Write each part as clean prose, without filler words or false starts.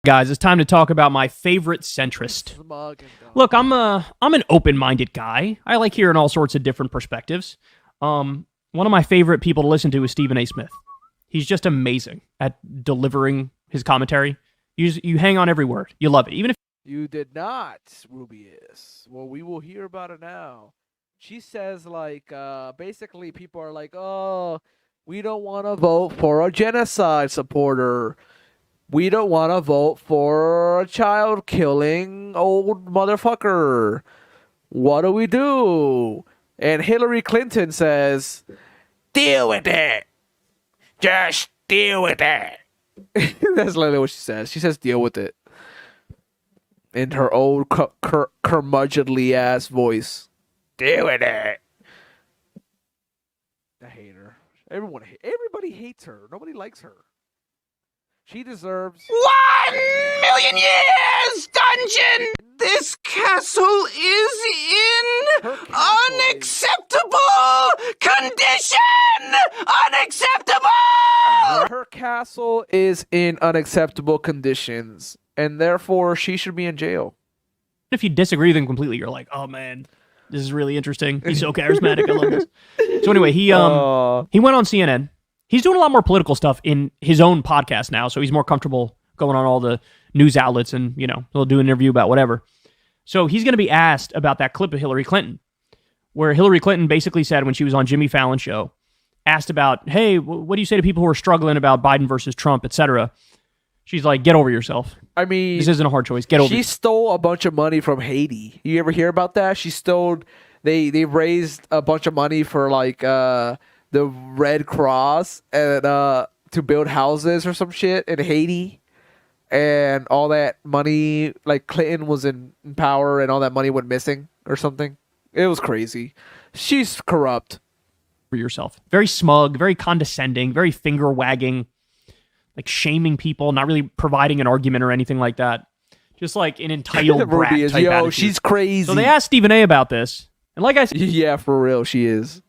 Guys, it's time to talk about my favorite centrist. Look, I'm an open-minded guy. I like hearing all sorts of different perspectives. One of my favorite people to listen to is Stephen A. Smith. He's just amazing at delivering his commentary. You hang on every word. You love it. Even if you did not, Rubius. Well, we will hear about it now. She says, basically people are like, oh, we don't want to vote for a genocide supporter. We don't want to vote for a child-killing old motherfucker. What do we do? And Hillary Clinton says, deal with it. Just deal with it. That's literally what she says. She says, deal with it. In her old curmudgeonly-ass voice. Deal with it. I hate her. Everybody hates her. Nobody likes her. She deserves 1,000,000 years dungeon. This castle is in unacceptable condition. Unacceptable. Her castle is in unacceptable conditions, and therefore she should be in jail. you disagree with him completely, you're like, oh man, this is really interesting. He's so charismatic. I love this. So anyway, he went on CNN. He's doing a lot more political stuff in his own podcast now, so he's more comfortable going on all the news outlets and, he'll do an interview about whatever. So he's going to be asked about that clip of Hillary Clinton, where Hillary Clinton basically said when she was on Jimmy Fallon's show, asked about, hey, what do you say to people who are struggling about Biden versus Trump, etc.? She's like, get over yourself. I mean, this isn't a hard choice. Get over yourself. She stole a bunch of money from Haiti. You ever hear about that? She stole, they raised a bunch of money for the Red Cross and to build houses or some shit in Haiti, and all that money, Clinton was in power and all that money went missing or something. It was crazy. She's corrupt. For yourself. Very smug, very condescending, very finger wagging, shaming people, not really providing an argument or anything like that. Just like an entitled brat type attitude. She's crazy. So they asked Stephen A. about this, and like I said, yeah, for real, she is.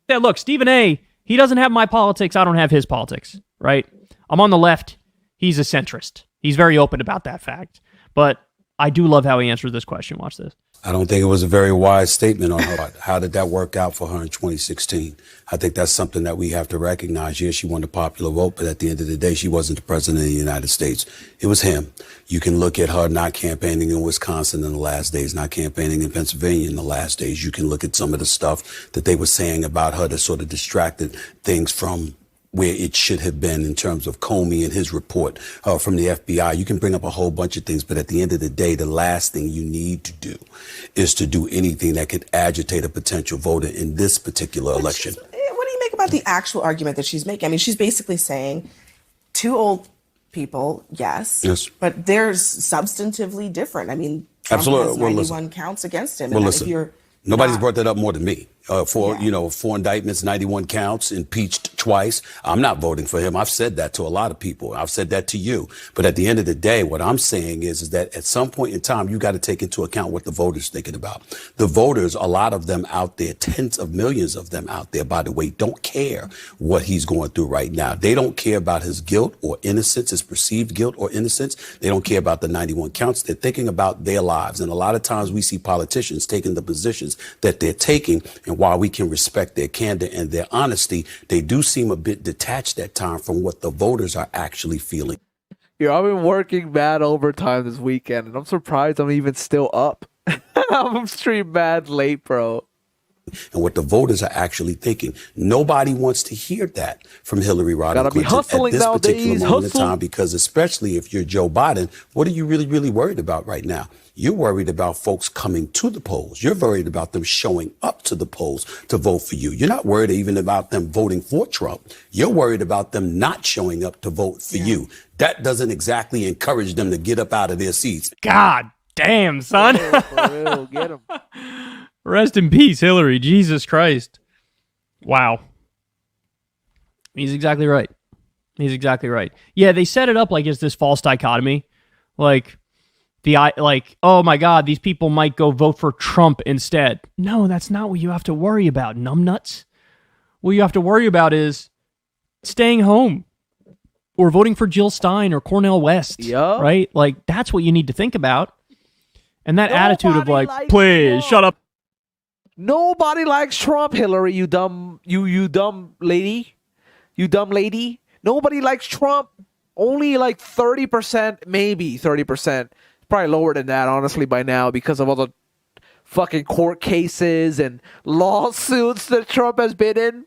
Yeah, look, Stephen A., he doesn't have my politics. I don't have his politics, right? I'm on the left. He's a centrist. He's very open about that fact. But I do love how he answers this question. Watch this. I don't think it was a very wise statement on her part. How did that work out for her in 2016? I think that's something that we have to recognize. Yes, she won the popular vote, but at the end of the day, she wasn't the president of the United States. It was him. You can look at her not campaigning in Wisconsin in the last days, not campaigning in Pennsylvania in the last days. You can look at some of the stuff that they were saying about her that sort of distracted things from where it should have been in terms of Comey and his report from the FBI. You can bring up a whole bunch of things, but at the end of the day, the last thing you need to do is to do anything that could agitate a potential voter in this particular election. What do you make about the actual argument that she's making? I mean, she's basically saying two old people, yes, but they're substantively different. I mean, Trump has 91 counts against him. Well, listen, nobody's brought that up more than me. Four indictments, 91 counts, impeached twice. I'm not voting for him. I've said that to a lot of people. I've said that to you. But at the end of the day, what I'm saying is that at some point in time, you got to take into account what the voters thinking about. The voters, a lot of them out there, tens of millions of them out there, by the way, don't care what he's going through right now. They don't care about his guilt or innocence, his perceived guilt or innocence. They don't care about the 91 counts. They're thinking about their lives. And a lot of times we see politicians taking the positions that they're taking, and while we can respect their candor and their honesty, they do seem a bit detached at times from what the voters are actually feeling. I've been working mad overtime this weekend, and I'm surprised I'm even still up. I'm stream mad late, bro. And what the voters are actually thinking. Nobody wants to hear that from Hillary Rodham Gotta be Clinton hustling at this nowadays. particular moment in time, because especially if you're Joe Biden, what are you really, really worried about right now? You're worried about folks coming to the polls. You're worried about them showing up to the polls to vote for you. You're not worried even about them voting for Trump. You're worried about them not showing up to vote for you. That doesn't exactly encourage them to get up out of their seats. God damn, son. For real, get him. Rest in peace, Hillary. Jesus Christ. Wow. He's exactly right. He's exactly right. Yeah, they set it up like it's this false dichotomy. Oh my God, these people might go vote for Trump instead. No, that's not what you have to worry about, numbnuts. What you have to worry about is staying home. or voting for Jill Stein or Cornel West. Yup. Right? Like, that's what you need to think about. And that Nobody attitude of like, likes please, Trump. shut up. Nobody likes Trump, Hillary, you dumb lady. You dumb lady. Nobody likes Trump. Only like 30%, maybe 30%. Probably lower than that, honestly, by now, because of all the fucking court cases and lawsuits that Trump has been in.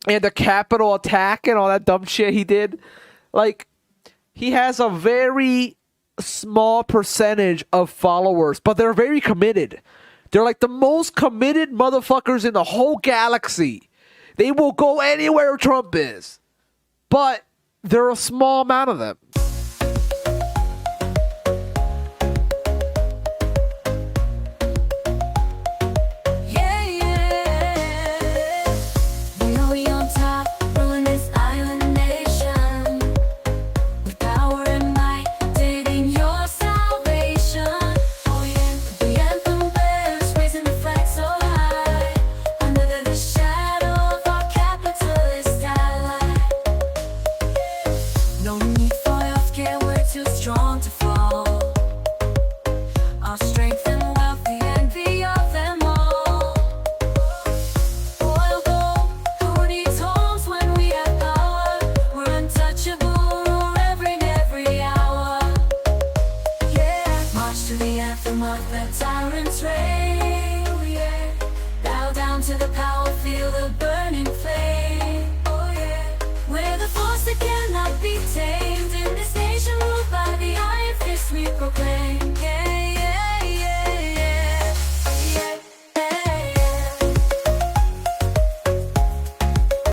And the Capitol attack and all that dumb shit he did. Like, he has a very small percentage of followers, but they're very committed. They're like the most committed motherfuckers in the whole galaxy. They will go anywhere Trump is. But there are a small amount of them.